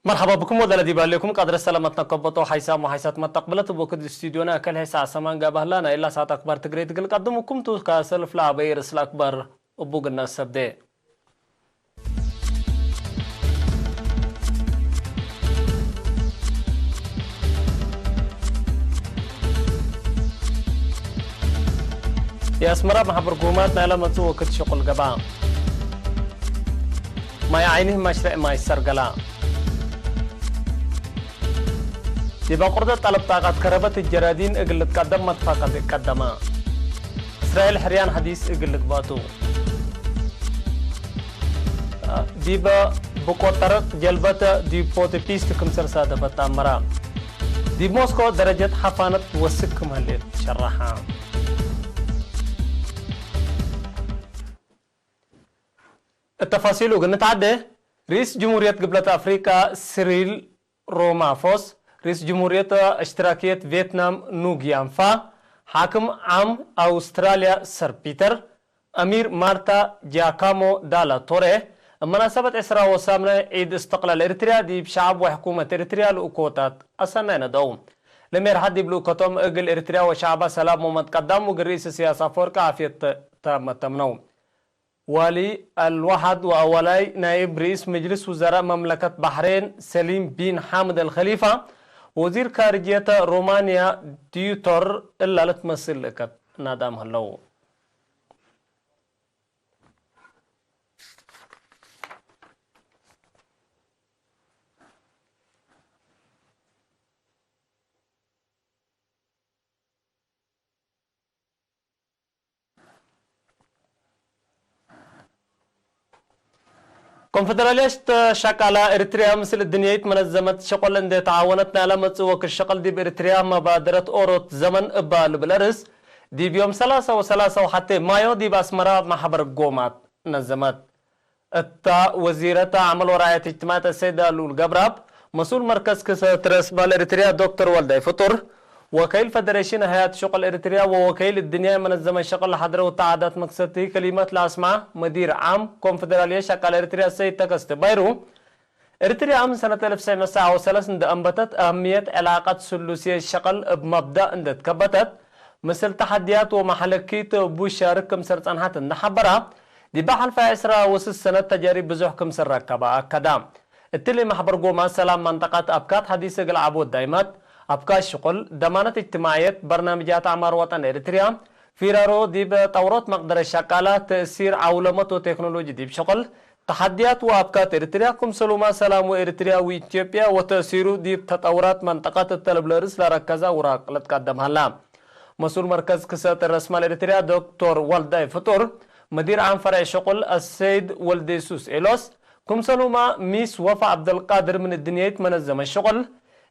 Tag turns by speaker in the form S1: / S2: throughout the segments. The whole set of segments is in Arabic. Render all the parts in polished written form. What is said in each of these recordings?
S1: مرحبا بكم ودلدي بالكم قدر السلامتنا كبطو حيسام وحيسات ما تقبلت بوكد استديونا كل هسا سامان قابه لنا إلا ساعت أكبر تقريد قل قدمكم تو كاسل فلا بيرس الأكبر أبوغ الناس سبدي يا اسمرا محبر قومات نالا متسو وكد شغل قبا ما يعينه مشرع ما يسرقلا دي بقردة طلب طاقات كربت الجرادين اقلت قدم متفاقة قدما إسرائيل حريان حديث اقلت باتو دي بقوطرق جلبت دي بوتبيس تكم سرسادة بتامرا دي موسكو درجة حفانت وسكم هليل شرحا التفاصيل وقلنا تعدي رئيس جمهورية قبلة أفريقيا سيريل رومافوس رئيس جمهورية اشتراكية فيتنام نوغيان فا حاكم عام أستراليا سر بيتر أمير مارتا جاكامو دالا توري مناسبة إسراء وسامنة عيد استقلال إريتريا دي بشعب وحكومة إريتريا لأكوتات أسنين دوم لمير حد بلوكتهم أقل إريتريا وشعبها سلام ومتقدم وقرئيس السياسة فوركا عافية تامنو والي الوحد وأولاي نائب رئيس مجلس وزراء مملكة بحرين سليم بن حامد الخليفة وزير خارجية رومانيا ديوتر إلا لتمثل لك نادام هلو كونفدراليست شكل إريتريا مثل الدنيا منظمة شغل عند تعاونتنا على متسوق الشغل دي بإريتريا مبادرة أوروت زمن إبال بلارس دي بيوم 3 وحتى مايو دي بأسمرا محبر قومات نظمت التا وزيرة عمل ورعاية اجتماعات السيدة لول قبراب مسؤول مركز كسرس بالإريتريا دكتور والداي فطور وكيل فدريشن هيئة شغل إريتريا ووكيل الدنيا منظمة شغل حضر وتعادات مقصدي كلمات لاسمع مدير عام كونفدرالية شغل إريتريا السيد تكست بايرو إريتريا عام سنة 1903 أنبتت أهمية علاقات سلوسية الشغل بمبدأ اندت كبتت مثل تحديات ومحلكيت بوشارك كمسرت أنحات النحبرة دي بحل فايسرا وسس سنة تجارب بزوح كمسر ركبا كدام التلي محبر قوما سلام منطقة أبكات حديثة العبود دايمات أبكى الشغل ضمانة اجتماعية برنامجات أعمار وطن إريتريا فيرارو دي بتورط مقدر الشكالة تأثير عولمة وتكنولوجي دي بشغل تحديات وأبكات إريتريا كم سلوما سلام وإريتريا وإثيوبيا وتأثير دي بتطورات منطقة التلبلرس لركزة وراق لتقدمها لها مسؤول مركز كسات الرسمة الإريتريا دكتور والداي فطور مدير عام فرع شغل السيد والديسوس إيلوس كم سلوما ميس وفا عبد القادر من الدنيا منظمة الشغل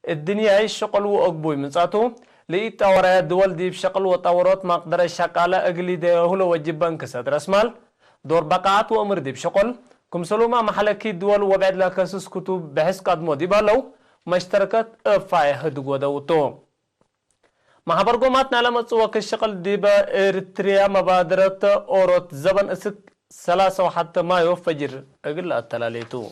S1: الدنيا هي الشغل وأقبوي منصاتو لقيت ورايا دول دي بشغل وطورات مقدر الشقالة أقلي ده هو وجبان كساد رسمال دور بقعات وأمر دي بشغل كم سلوما محلكي دول وبعد لها كسوس كتب بحث قدمو دي بالو مشتركات افاية هدقو دوتو محبر قوماتنا لما تسوك الشغل دي بإريتريا مبادرة أوروت زبن اسك 3 وحتى ما يوفجر أقل التلاليتو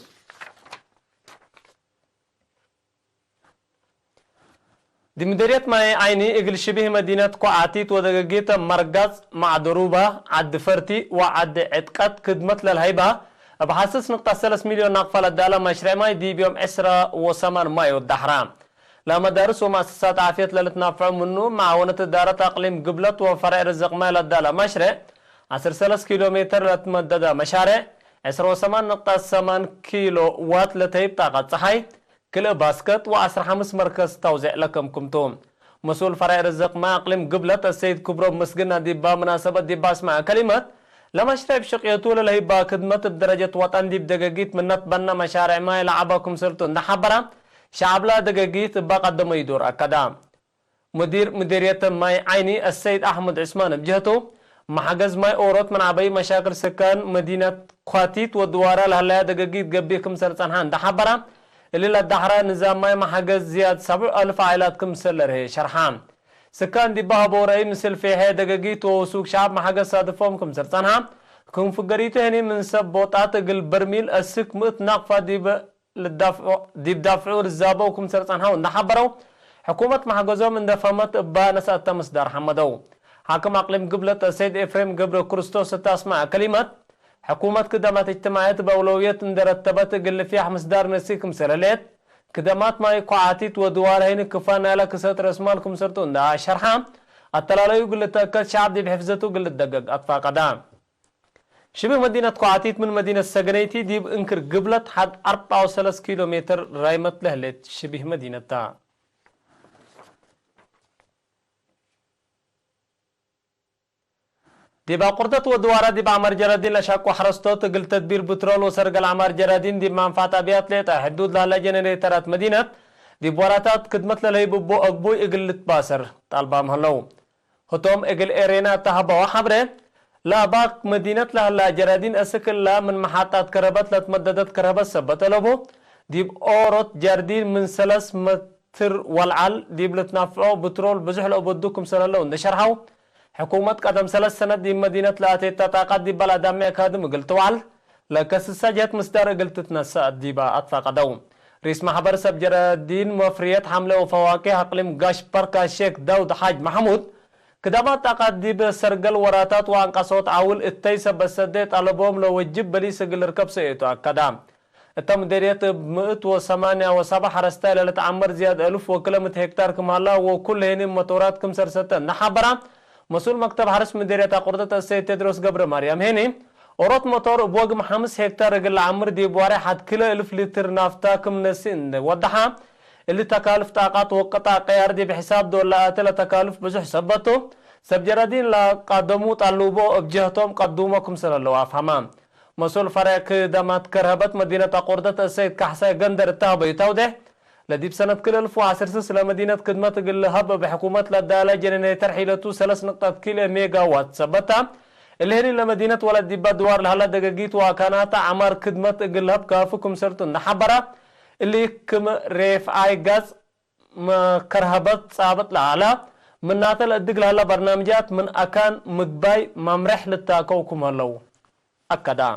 S1: دي مديرية ما عيني اقل شبه مدينة كوعاتيت ودقاقيت مرقز مع دروبة عد فرتي وعد عدقات خدمت للهيبة بحاسس نقطة 3 مليون نقفة للدالة مشروع ماي دي بيوم 10 مايو الدحرام لا مدارس ومؤسسات عافية للتنافع منه معاونة الدارة تقليم قبلت وفرع رزق ماي للدالة مشروع 10 كيلومتر لتمدد مشارع 10.8 كيلو وات لتهيب طاقة صحي كل باسكت و15 مركز توزيع لكم كمتم مسؤول فرع رزق ما أقلم قبلة السيد كبرو مسجنا دي مناسبة دي مع كلمات لما شرب شقيتو للهيبا خدمة بدرجة وطن دي بدقاقيت من نتبنى مشارع ما يلعبكم سلطون نحبرا شعب لا دقاقيت بقدم يدور أكدام مديرية ماي عيني السيد أحمد عثمان بجهته محجز ماي أوروت من عبي مشاكل سكان مدينة خواتيت ودوارة لهلا دقاقيت قبيكم سلطان هان نحبرا اللي للدحرة نظام ماي محجز زياد 7,000 عائلات كم سلره شرحان سكان دي بابوري مثل في هي دقاقيت وسوق شعب محجز صادفهم كم سلطانها كم فقريته هني من سبوطات قل برميل السك مئت نقفة دي للدافع ديب دافعوا رزابوكم سرطان هاو نحبروا حكومة محجوزهم من دفمت بانس التمصدر حمدو حاكم أقليم قبلة السيد إفريم قبل كريستوس تسمع كلمة حكومة كدمات اجتماعات بأولوية درتبت قل فيها مصدر نسيكم سلالات كدمات ما يقعاتيت ودوار هين كفانا لك ست رسمالكم سرطون دا شرحا التلاليو قل تأكد شعب دي بحفظته قل الدقق أطفا قدام شبه مدينة قعاتيت من مدينة السجنيتي ديب انكر قبلت حد 4 كيلومتر رايمت لهلت شبه مدينة تا ديبا قردت ودوارا ديبا عمر جرادين لشاك وحرستوت قل تدبير بترول وسرق العمر جرادين ديب منفعت أبيات ليتا حدود لها جنريترات مدينة ديب وراتات كدمت للهي ببو أقبوي اقل تباسر طالبا مهلو هتوم اقل ايرينا تهبا وحبرين لا باق مدينة لها جرادين أسكل لا من محطات كربت لتمددت كربت سبت لبو ديب أورط جاردين من 3 متر والعل ديب لتنافعو بترول بزحل أبدوكم سلالو نشرحو حكومة قدم 3 سنة دي مدينة لاتي تطاقات دي بلا دامي أكادم قلت وعل لكسسا جات مصدر قلت تنسى ديبا أطفا قدوم رئيس محبر سب جرادين مفريات حملة وفواكه أقليم قاش بركا الشيخ داود حاج محمود كدابات تاقات دي بسرقل وراتات وانقصوت عول التيسة بسديت على بوم لو وجب بلي سقل ركب سيئتو أكدام التم ديريت بمئت 807 حرستا لتعمر زياد 1000 وكلمة هكتار كمالا وكل هيني موتورات كم سرستا نحبرا مسؤول مكتب حرس مديرية قردة السيد تدرس قبر مريم هيني أوروت موتور بوغم 5 هكتار قل عمر دي بواري حد كيلو 1000 لتر نافتا كم نسين وضحا اللي تكالف طاقات وقطع قيار دي بحساب دولارات لتكالف بزح سبتو سبجرادين لا قدموا طلبوا بجهتهم قدومكم سلالو أفهمام مسؤول فريق دمات كرهبت مدينة قردة السيد كحسا قندر التهبي توده لديب سنة كل 1010 سنة مدينة خدمة قل هب بحكومة لدالة جنريتر حيلتو 3 كيلو ميجا وات سبتا اللي هني لمدينة ولد ديبا دوار لهلا دقاقيت وكانت عمر خدمة قل هب كافكم سرتو نحبرا اللي كم ريف اي غاز كرهبت صابت لعلا من ناتل ادق لهلا برنامجات من اكان مقباي ممرح للتاكوكم هلو اكدا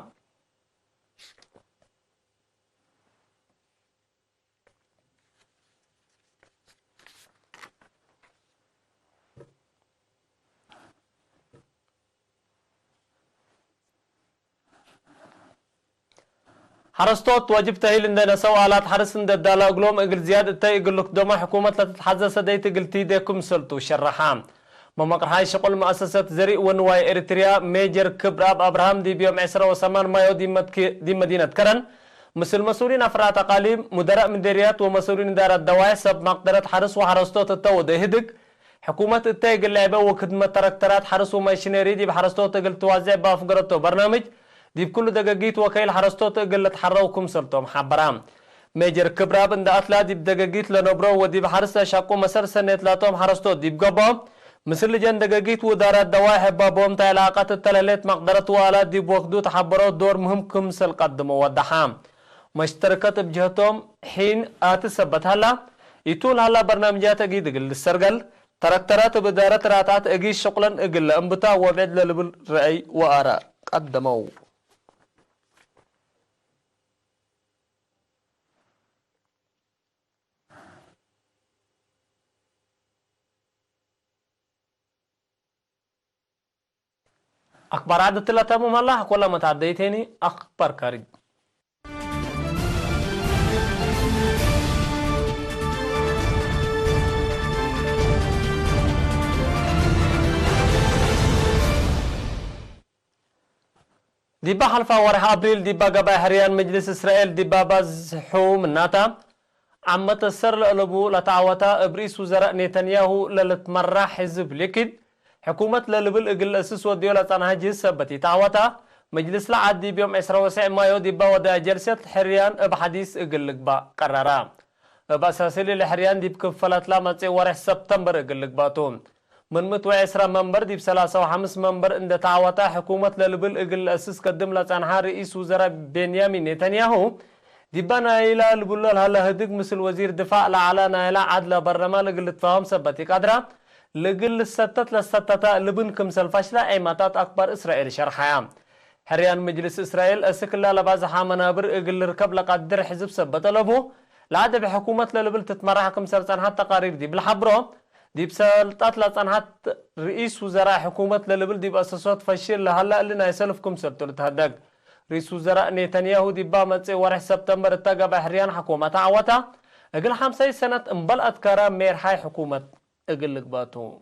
S1: حرستوت واجب تهيل عندنا سوالات حرس عند الدالا قلوم اقل زيادة تاي يقول لك دوما حكومة لا تتحزس ديت قلتي ديكم سلطو شرحام ممقر هاي شغل مؤسسة زريق ونواي اريتريا ميجر كبراب ابراهام دي بيوم 10 مايو دي مدينة كرن مثل مسؤولين افراد اقاليم مدراء مديريات ومسؤولين ادارة دواعي سب مقدرة حرس وحرستوت التو دهدك حكومة التاي قل لعبة وخدمة تركترات حرس وماشينيري دي بحرستوت قل توزع بافقرتو برنامج دي بكل دقاقيت وكيل حرستوت قلت حروكم سلطهم حبرام ميجر كبراب اند اتلا دي بدقاقيت لنبرو ودي بحرسة شاقو مسر سنة لاتهم حرستوت دي بقبام مثل جن دقاقيت ودارات دواحي بابوم تا علاقات التلاليت مقدرة والات دي بوقدو تحبرو دور مهم كمسل قدمو ودحام مشتركات بجهتهم حين اتثبت هلا يطول هلا برنامجات اقيد قل السرقل تركترات بدارات راتات اقيش شغلا اقل انبتا وبعد للبل رأي وآراء قدمو أخبار عدد تلاتهم الله كل ما تعديتيني أخبار كارد ديبا حلفا ورح أبريل ديبا قبا حريان مجلس إسرائيل ديبا بازحو مناتا عمت السر لألبو لتعوتا إبريس وزراء نتنياهو للتمرح حزب لكد حكومة للبل اقل اسس وديولة تنهاجي سبتي تعوتا مجلس العاد دي بيوم 10 مايو ديبا ودا جلسة الحريان بحديث اقل لقبا قرارا بأساسي الحريان دي بكفلت لا متسي ورح سبتمبر اقل لقباتون من 110 منبر دي ب35 منبر اند تعوتا حكومة للبل اقل اسس قدم لتنها رئيس وزراء بنيامين نتنياهو ديبا نايلا البلال هلا هدق مثل وزير دفاع لعلا نايلا عدل برنامج اقل تفاهم سبتي قدرا لقل الستات للستات لبن كمسل فاشلة ايماتات اكبر اسرائيل شرحيا حريان مجلس إسرائيل أسكلا لباز حامنابر إقل ركب لقدر حزب سبت لبو لعد بحكومة للبل تتمرح كمسل صنحات تقارير دي بالحبرو دي بسلطات لصنحات رئيس وزراء حكومة للبل دي بأساسات فشير لهلا لنا يسلف كمسل تلتهدق رئيس وزراء نتنياهو دي بامتسي ورح سبتمبر التاقى بحريان حكومة عوتا أقل 5 سنة انبل أذكارا مير حاي حكومة أقل لقباتو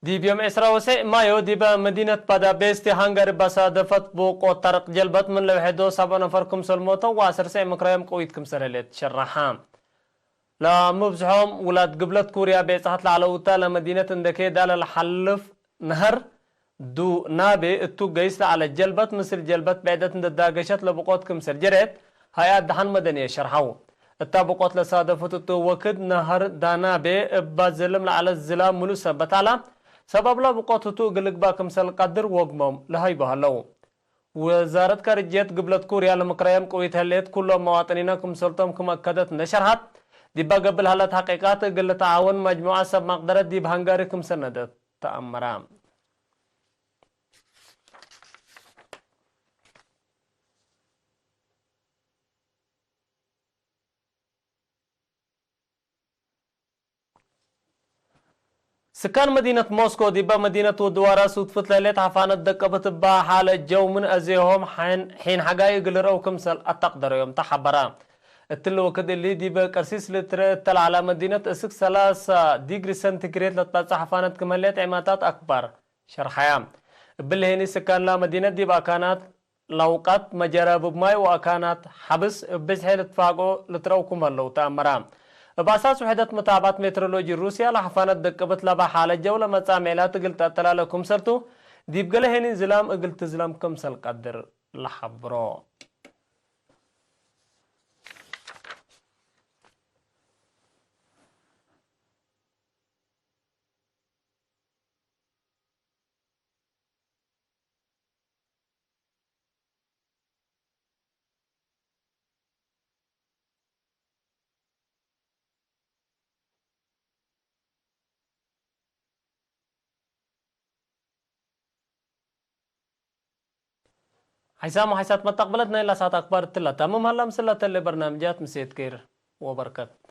S1: دي بيوم إسراوسي مايو دي مدينة بادابيستي هنغاري بصادفت بوقو طرق جلبت من لوحدو 7 نفركم سلموتو وعسر سي مكرايم قويتكم سرلت شرحام لا مبزحهم ولاد قبلت كوريا بيصحت لعلوتا لمدينة اندكي دال الحلف نهر دو نابي اتو قيس على الجلبت مثل جلبت بعدت اندداقشت لبقوتكم سرجرت هاي دحن مدنية شرحو التابقوت لصادفت اتو وكد نهر دانابي بازلم على الزلام ملو سبتالا سبب لا بقوتو قلق باكم سل قدر وقمم لهاي بهالو وزارة كارجيت قبلت كوريا لمكرايم قويت هليت كل مواطنينا كم سلطم كم أكدت نشرحت دي قبل هالات حقيقات قل تعاون مجموعة سب مقدرة دي بهنغاري كم سندت تأمرام سكان مدينة موسكو دي مدينة ودوارا صدفت ليلة عفانت دقبت با حالة جو من أزيهم حين حقايق لرأو كمسل التقدر يوم تحبرا التلو كده اللي دي بكرسيس لتر على مدينة اسك 3 ديجري سنتيغريد لتباتص حفانت كماليات عماتات أكبر شرحيام بالهيني سكان لا مدينة دي باكانات لوقات مجرب بماي وأكانات حبس بسحيل تفاقو لترأو كمالو تأمرام بأساس وحدة متابعة مترولوجي روسيا لحفانة دقبت لبا حالة جولة متعاملات قلت أتلالكم سرتو ديب قله هني زلام قلت زلام كم سل قدر لحبرو حسام وحسات متقبلتنا إلا ساعة أكبر تلا تمام هلا مسلة اللي برنامجات مسيت كير وبركات